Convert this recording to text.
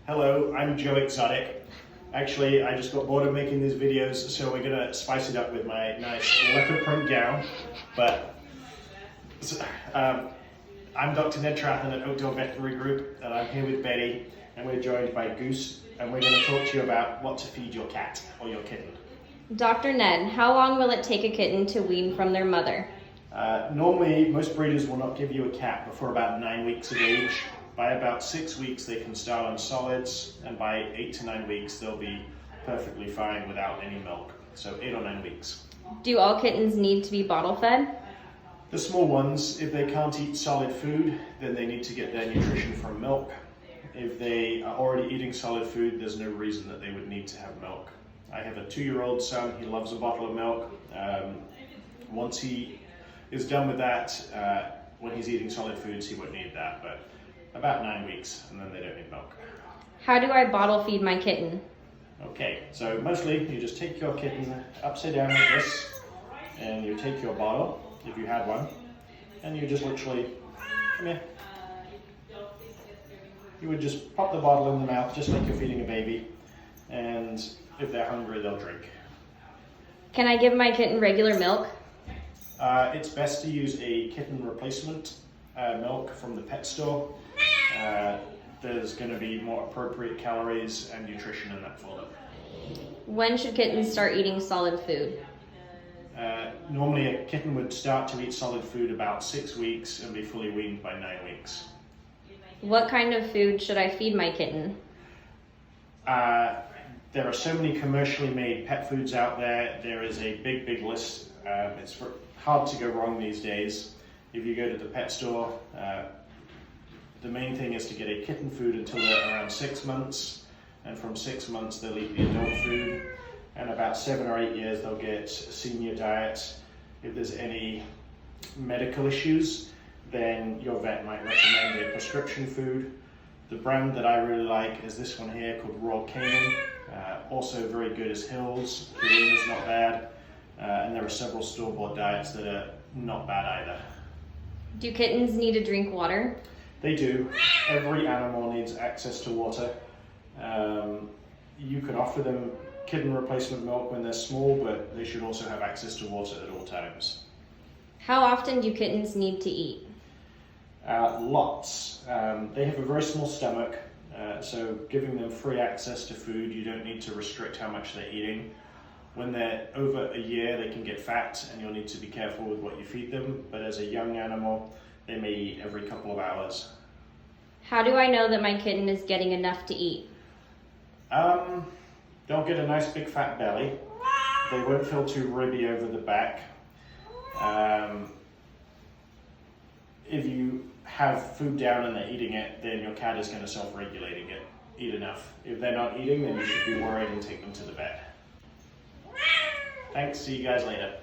Hello, I'm Joe Exotic. Actually, I just got bored of making these videos, so we're gonna spice it up with my nice leopard print gown. But I'm Dr. Ned Trathan at Outdoor Veterinary Group, and I'm here with Betty, and we're joined by Goose, and we're gonna talk to you about what to feed your cat or your kitten. Dr. Ned, how long will it take a kitten to wean from their mother? Normally, most breeders will not give you a cat before about 9 weeks of age. By about 6 weeks, they can start on solids, and by 8 to 9 weeks, they'll be perfectly fine without any milk. So 8 or 9 weeks. Do all kittens need to be bottle fed? The small ones, if they can't eat solid food, then they need to get their nutrition from milk. If they are already eating solid food, there's no reason that they would need to have milk. I have a 2-year-old son, he loves a bottle of milk. Once he is done with that, when he's eating solid foods, he won't need that, but about 9 weeks, and then they don't need milk. How do I bottle feed my kitten? Okay, so mostly you just take your kitten upside down like this, and you take your bottle, if you had one, and you just literally, come here. You would just pop the bottle in the mouth, just like you're feeding a baby, and if they're hungry, they'll drink. Can I give my kitten regular milk? It's best to use a kitten replacement milk from the pet store. There's going to be more appropriate calories and nutrition in that for them. When should kittens start eating solid food? Normally a kitten would start to eat solid food about 6 weeks and be fully weaned by 9 weeks. What kind of food should I feed my kitten? There are so many commercially made pet foods out there. There is a big list. It's hard to go wrong these days. If you go to the pet store, the main thing is to get a kitten food until they're around 6 months, and from 6 months they'll eat the adult food, and about 7 or 8 years they'll get a senior diet. If there's any medical issues, then your vet might recommend a prescription food. The brand that I really like is this one here called Raw Canin. Also very good is Hills. Purina is not bad, and there are several store-bought diets that are not bad either. Do kittens need to drink water? They do. Every animal needs access to water. You can offer them kitten replacement milk when they're small, but they should also have access to water at all times. How often do kittens need to eat? Lots. They have a very small stomach, so giving them free access to food, you don't need to restrict how much they're eating. When they're over a year, they can get fat, and you'll need to be careful with what you feed them, but as a young animal, they may eat every couple of hours. How do I know that my kitten is getting enough to eat? Don't get a nice big fat belly. They won't feel too ribby over the back. If you have food down and they're eating it, then your cat is going to self-regulate and eat enough. If they're not eating, then you should be worried and take them to the vet. Thanks, see you guys later.